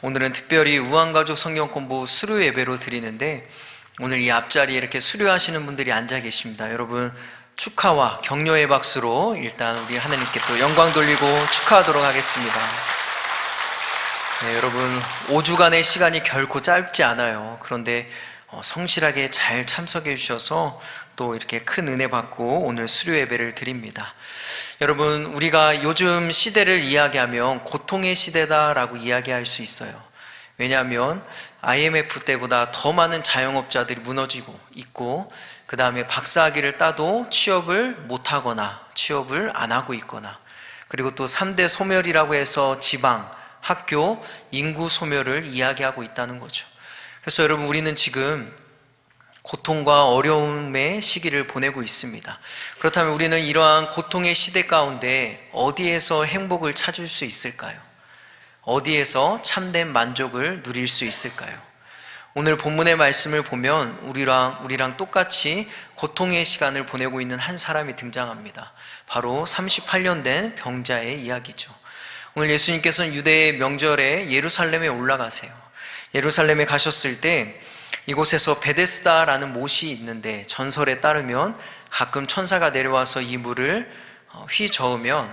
오늘은 특별히 우한가족 성경공부 수료 예배로 드리는데, 오늘 이 앞자리에 이렇게 수료하시는 분들이 앉아 계십니다. 여러분 축하와 격려의 박수로 일단 우리 하나님께 또 영광 돌리고 축하하도록 하겠습니다. 네, 여러분 5주간의 시간이 결코 짧지 않아요. 그런데 성실하게 잘 참석해 주셔서 또 이렇게 큰 은혜 받고 오늘 수료 예배를 드립니다. 여러분, 우리가 요즘 시대를 이야기하면 고통의 시대다라고 이야기할 수 있어요. 왜냐하면 IMF 때보다 더 많은 자영업자들이 무너지고 있고, 그 다음에 박사학위를 따도 취업을 못하거나 취업을 안 하고 있거나, 그리고 또 3대 소멸이라고 해서 지방, 학교, 인구 소멸을 이야기하고 있다는 거죠. 그래서 여러분, 우리는 지금 고통과 어려움의 시기를 보내고 있습니다. 그렇다면 우리는 이러한 고통의 시대 가운데 어디에서 행복을 찾을 수 있을까요? 어디에서 참된 만족을 누릴 수 있을까요? 오늘 본문의 말씀을 보면 우리랑 똑같이 고통의 시간을 보내고 있는 한 사람이 등장합니다. 바로 38년 된 병자의 이야기죠. 오늘 예수님께서는 유대의 명절에 예루살렘에 올라가세요. 예루살렘에 가셨을 때 이곳에서 베데스다라는 못이 있는데, 전설에 따르면 가끔 천사가 내려와서 이 물을 휘저으면,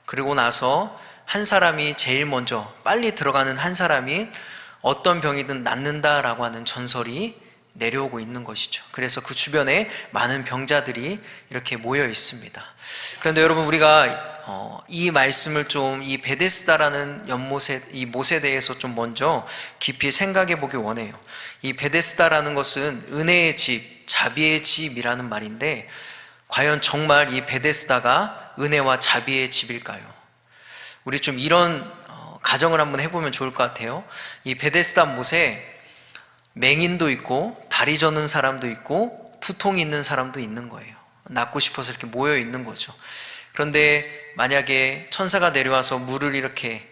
그리고 나서 한 사람이 제일 먼저 빨리 들어가는 한 사람이 어떤 병이든 낫는다라고 하는 전설이 내려오고 있는 것이죠. 그래서 그 주변에 많은 병자들이 이렇게 모여 있습니다. 그런데 여러분, 우리가 이 말씀을 좀, 이 베데스다라는 연못에, 이 못에 대해서 좀 먼저 깊이 생각해 보기 원해요. 이 베데스다라는 것은 은혜의 집, 자비의 집이라는 말인데, 과연 정말 이 베데스다가 은혜와 자비의 집일까요? 우리 좀 이런 가정을 한번 해보면 좋을 것 같아요. 이 베데스다 못에 맹인도 있고 다리 저는 사람도 있고 두통이 있는 사람도 있는 거예요. 낫고 싶어서 이렇게 모여 있는 거죠. 그런데 만약에 천사가 내려와서 물을 이렇게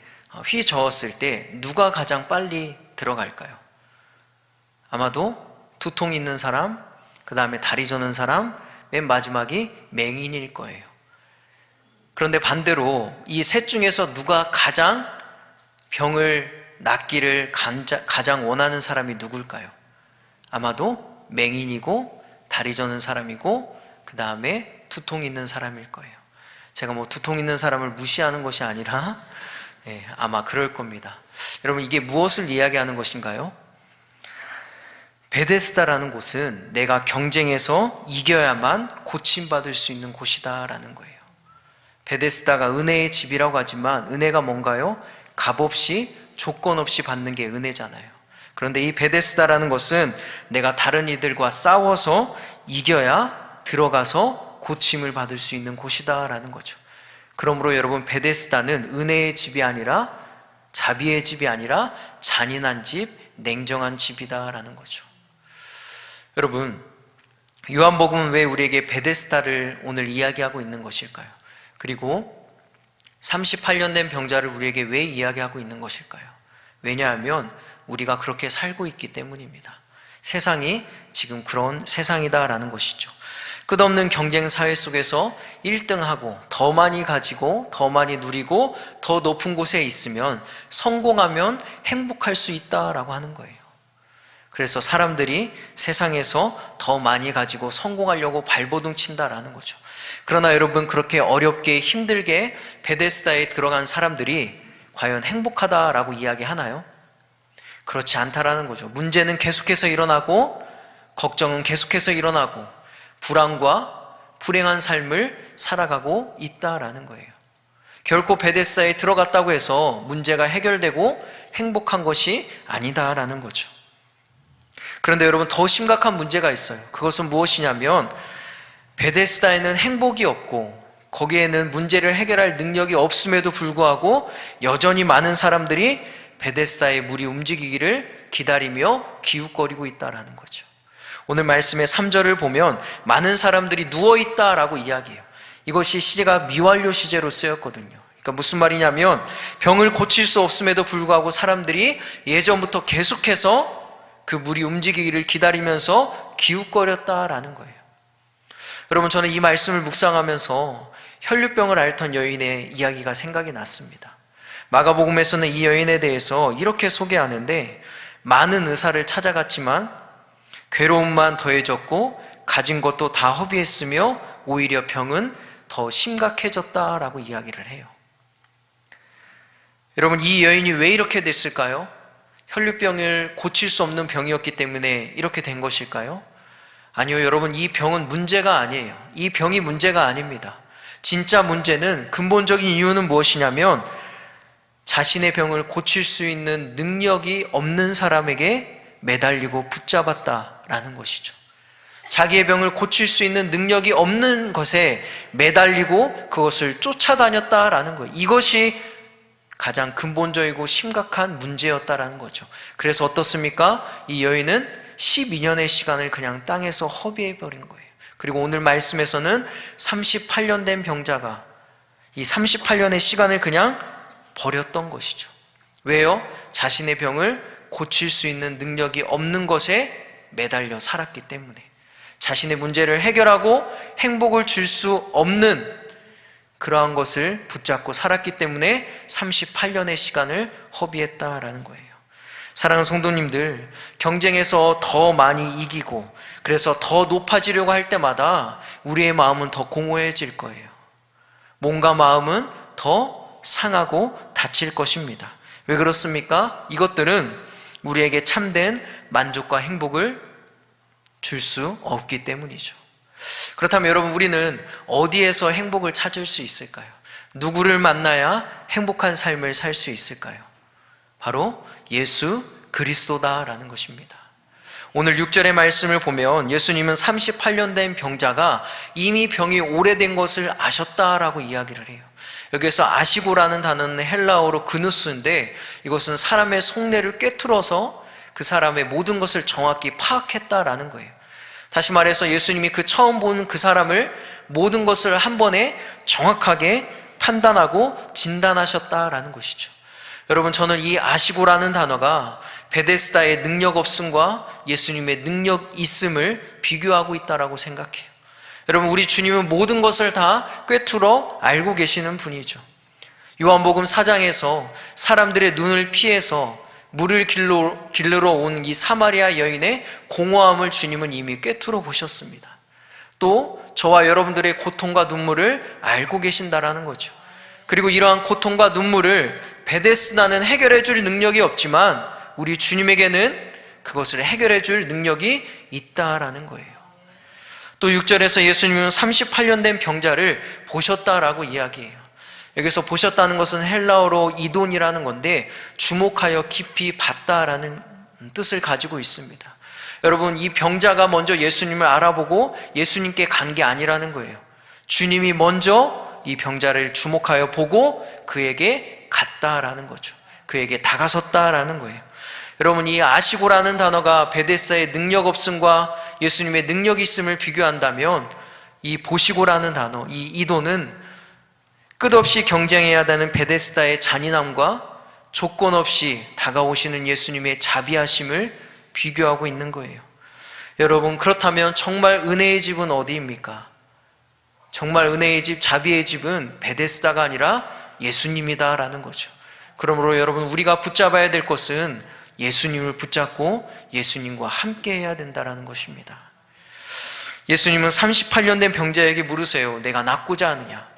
휘저었을 때 누가 가장 빨리 들어갈까요? 아마도 두통이 있는 사람, 그 다음에 다리 저는 사람, 맨 마지막이 맹인일 거예요. 그런데 반대로 이 셋 중에서 누가 가장 병을 낫기를 가장 원하는 사람이 누굴까요? 아마도 맹인이고 다리 저는 사람이고 그 다음에 두통 있는 사람일 거예요. 제가 뭐 두통 있는 사람을 무시하는 것이 아니라 아마 그럴 겁니다. 여러분, 이게 무엇을 이야기하는 것인가요? 베데스다라는 곳은 내가 경쟁에서 이겨야만 고침받을 수 있는 곳이다라는 거예요. 베데스다가 은혜의 집이라고 하지만 은혜가 뭔가요? 값없이 조건 없이 받는 게 은혜잖아요. 그런데 이 베데스다라는 것은 내가 다른 이들과 싸워서 이겨야 들어가서 고침을 받을 수 있는 곳이다라는 거죠. 그러므로 여러분, 베데스다는 은혜의 집이 아니라, 자비의 집이 아니라 잔인한 집, 냉정한 집이다라는 거죠. 여러분, 요한복음은 왜 우리에게 베데스다를 오늘 이야기하고 있는 것일까요? 그리고 38년 된 병자를 우리에게 왜 이야기하고 있는 것일까요? 왜냐하면 우리가 그렇게 살고 있기 때문입니다. 세상이 지금 그런 세상이다라는 것이죠. 끝없는 경쟁 사회 속에서 1등하고 더 많이 가지고 더 많이 누리고 더 높은 곳에 있으면, 성공하면 행복할 수 있다라고 하는 거예요. 그래서 사람들이 세상에서 더 많이 가지고 성공하려고 발버둥 친다라는 거죠. 그러나 여러분, 그렇게 어렵게 힘들게 베데스다에 들어간 사람들이 과연 행복하다라고 이야기하나요? 그렇지 않다라는 거죠. 문제는 계속해서 일어나고 걱정은 계속해서 일어나고 불안과 불행한 삶을 살아가고 있다라는 거예요. 결코 베데스다에 들어갔다고 해서 문제가 해결되고 행복한 것이 아니다라는 거죠. 그런데 여러분, 더 심각한 문제가 있어요. 그것은 무엇이냐면, 베데스다에는 행복이 없고 거기에는 문제를 해결할 능력이 없음에도 불구하고 여전히 많은 사람들이 베데스다의 물이 움직이기를 기다리며 기웃거리고 있다라는 거죠. 오늘 말씀의 3절을 보면 많은 사람들이 누워있다라고 이야기해요. 이것이 시제가 미완료 시제로 쓰였거든요. 그러니까 무슨 말이냐면, 병을 고칠 수 없음에도 불구하고 사람들이 예전부터 계속해서 그 물이 움직이기를 기다리면서 기웃거렸다라는 거예요. 여러분, 저는 이 말씀을 묵상하면서 혈류병을 앓던 여인의 이야기가 생각이 났습니다. 마가복음에서는 이 여인에 대해서 이렇게 소개하는데, 많은 의사를 찾아갔지만 괴로움만 더해졌고 가진 것도 다 허비했으며 오히려 병은 더 심각해졌다라고 이야기를 해요. 여러분, 이 여인이 왜 이렇게 됐을까요? 혈류병을 고칠 수 없는 병이었기 때문에 이렇게 된 것일까요? 아니요, 여러분, 이 병은 문제가 아니에요. 이 병이 문제가 아닙니다. 진짜 문제는, 근본적인 이유는 무엇이냐면 자신의 병을 고칠 수 있는 능력이 없는 사람에게 매달리고 붙잡았다라는 것이죠. 자기의 병을 고칠 수 있는 능력이 없는 것에 매달리고 그것을 쫓아다녔다라는 거예요. 이것이 가장 근본적이고 심각한 문제였다라는 거죠. 그래서 어떻습니까? 이 여인은 12년의 시간을 그냥 땅에서 허비해버린 거예요. 그리고 오늘 말씀에서는 38년 된 병자가 이 38년의 시간을 그냥 버렸던 것이죠. 왜요? 자신의 병을 고칠 수 있는 능력이 없는 것에 매달려 살았기 때문에, 자신의 문제를 해결하고 행복을 줄 수 없는 그러한 것을 붙잡고 살았기 때문에 38년의 시간을 허비했다라는 거예요. 사랑하는 성도님들, 경쟁에서 더 많이 이기고 그래서 더 높아지려고 할 때마다 우리의 마음은 더 공허해질 거예요. 몸과 마음은 더 상하고 다칠 것입니다. 왜 그렇습니까? 이것들은 우리에게 참된 만족과 행복을 줄 수 없기 때문이죠. 그렇다면 여러분, 우리는 어디에서 행복을 찾을 수 있을까요? 누구를 만나야 행복한 삶을 살 수 있을까요? 바로 예수 그리스도다라는 것입니다. 오늘 6절의 말씀을 보면 예수님은 38년 된 병자가 이미 병이 오래된 것을 아셨다라고 이야기를 해요. 여기에서 아시고라는 단어는 헬라어로 그누스인데, 이것은 사람의 속내를 꿰뚫어서 그 사람의 모든 것을 정확히 파악했다라는 거예요. 다시 말해서 예수님이 그 처음 보는 그 사람을 모든 것을 한 번에 정확하게 판단하고 진단하셨다라는 것이죠. 여러분, 저는 이 아시고라는 단어가 베데스다의 능력 없음과 예수님의 능력 있음을 비교하고 있다라고 생각해요. 여러분, 우리 주님은 모든 것을 다 꿰뚫어 알고 계시는 분이죠. 요한복음 4장에서 사람들의 눈을 피해서 물을 길르러 온 이 사마리아 여인의 공허함을 주님은 이미 꿰뚫어 보셨습니다. 또 저와 여러분들의 고통과 눈물을 알고 계신다라는 거죠. 그리고 이러한 고통과 눈물을 베데스다는 해결해 줄 능력이 없지만 우리 주님에게는 그것을 해결해 줄 능력이 있다라는 거예요. 또 6절에서 예수님은 38년 된 병자를 보셨다라고 이야기해요. 여기서 보셨다는 것은 헬라어로 이돈이라는 건데, 주목하여 깊이 봤다라는 뜻을 가지고 있습니다. 여러분, 이 병자가 먼저 예수님을 알아보고 예수님께 간 게 아니라는 거예요. 주님이 먼저 이 병자를 주목하여 보고 그에게 갔다라는 거죠. 그에게 다가섰다라는 거예요. 여러분, 이 아시고라는 단어가 베데스다의 능력 없음과 예수님의 능력 있음을 비교한다면, 이 보시고라는 단어, 이 이도는 끝없이 경쟁해야 하는 베데스다의 잔인함과 조건 없이 다가오시는 예수님의 자비하심을 비교하고 있는 거예요. 여러분, 그렇다면 정말 은혜의 집은 어디입니까? 정말 은혜의 집, 자비의 집은 베데스다가 아니라 예수님이다라는 거죠. 그러므로 여러분, 우리가 붙잡아야 될 것은 예수님을 붙잡고 예수님과 함께 해야 된다는 것입니다. 예수님은 38년 된 병자에게 물으세요. 내가 낫고자 하느냐?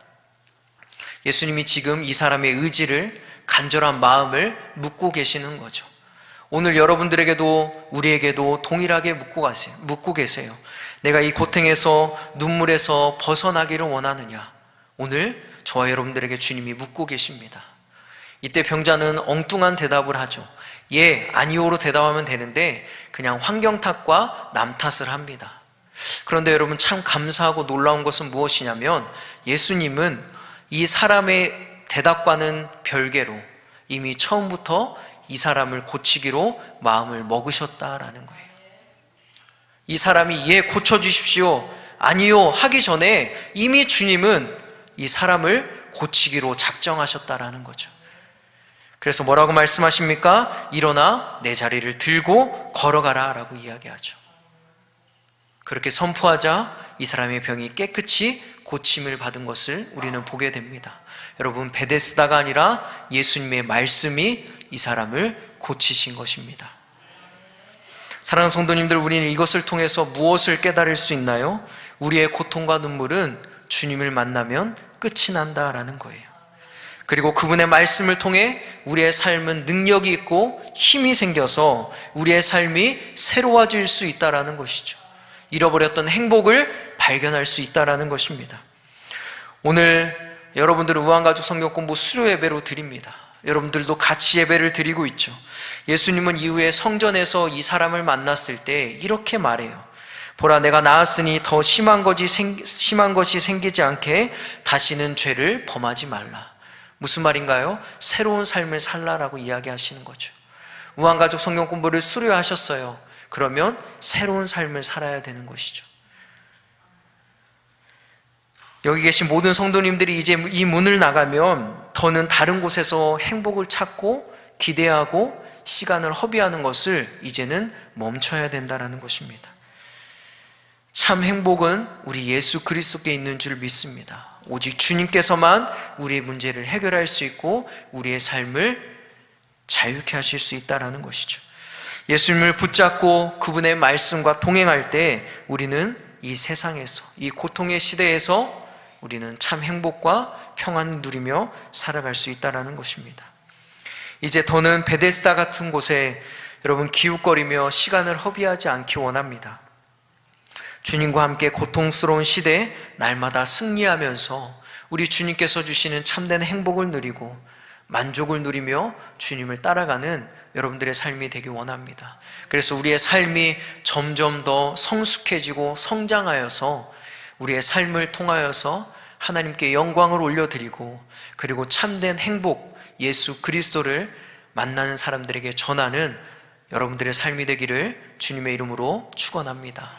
예수님이 지금 이 사람의 의지를, 간절한 마음을 묻고 계시는 거죠. 오늘 여러분들에게도 우리에게도 동일하게 묻고 계세요. 내가 이 고통에서, 눈물에서 벗어나기를 원하느냐? 오늘 저와 여러분들에게 주님이 묻고 계십니다. 이때 병자는 엉뚱한 대답을 하죠. 예, 아니오로 대답하면 되는데 그냥 환경 탓과 남 탓을 합니다. 그런데 여러분, 참 감사하고 놀라운 것은 무엇이냐면 예수님은 이 사람의 대답과는 별개로 이미 처음부터 이 사람을 고치기로 마음을 먹으셨다라는 거예요. 이 사람이 예, 고쳐주십시오, 아니요 하기 전에 이미 주님은 이 사람을 고치기로 작정하셨다라는 거죠. 그래서 뭐라고 말씀하십니까? 일어나 내 자리를 들고 걸어가라 라고 이야기하죠. 그렇게 선포하자 이 사람의 병이 깨끗이 고침을 받은 것을 우리는 보게 됩니다. 여러분, 베데스다가 아니라 예수님의 말씀이 이 사람을 고치신 것입니다. 사랑하는 성도님들, 우리는 이것을 통해서 무엇을 깨달을 수 있나요? 우리의 고통과 눈물은 주님을 만나면 끝이 난다라는 거예요. 그리고 그분의 말씀을 통해 우리의 삶은 능력이 있고 힘이 생겨서 우리의 삶이 새로워질 수 있다라는 것이죠. 잃어버렸던 행복을 발견할 수 있다라는 것입니다. 오늘 여러분들은 우한가족 성경 공부 수료 예배로 드립니다. 여러분들도 같이 예배를 드리고 있죠. 예수님은 이후에 성전에서 이 사람을 만났을 때 이렇게 말해요. 보라, 내가 나았으니 더 심한 것이 생기지 않게 다시는 죄를 범하지 말라. 무슨 말인가요? 새로운 삶을 살라라고 이야기하시는 거죠. 우한가족 성경 공부를 수료하셨어요. 그러면 새로운 삶을 살아야 되는 것이죠. 여기 계신 모든 성도님들이 이제 이 문을 나가면 더는 다른 곳에서 행복을 찾고 기대하고 시간을 허비하는 것을 이제는 멈춰야 된다는 것입니다. 참 행복은 우리 예수 그리스도께 있는 줄 믿습니다. 오직 주님께서만 우리의 문제를 해결할 수 있고 우리의 삶을 자유케 하실 수 있다는 것이죠. 예수님을 붙잡고 그분의 말씀과 동행할 때 우리는 이 세상에서, 이 고통의 시대에서 우리는 참 행복과 평안을 누리며 살아갈 수 있다는 것입니다. 이제 더는 베데스다 같은 곳에 여러분 기웃거리며 시간을 허비하지 않기 원합니다. 주님과 함께 고통스러운 시대에 날마다 승리하면서 우리 주님께서 주시는 참된 행복을 누리고 만족을 누리며 주님을 따라가는 여러분들의 삶이 되기 원합니다. 그래서 우리의 삶이 점점 더 성숙해지고 성장하여서 우리의 삶을 통하여서 하나님께 영광을 올려드리고 그리고 참된 행복, 예수 그리스도를 만나는 사람들에게 전하는 여러분들의 삶이 되기를 주님의 이름으로 축원합니다.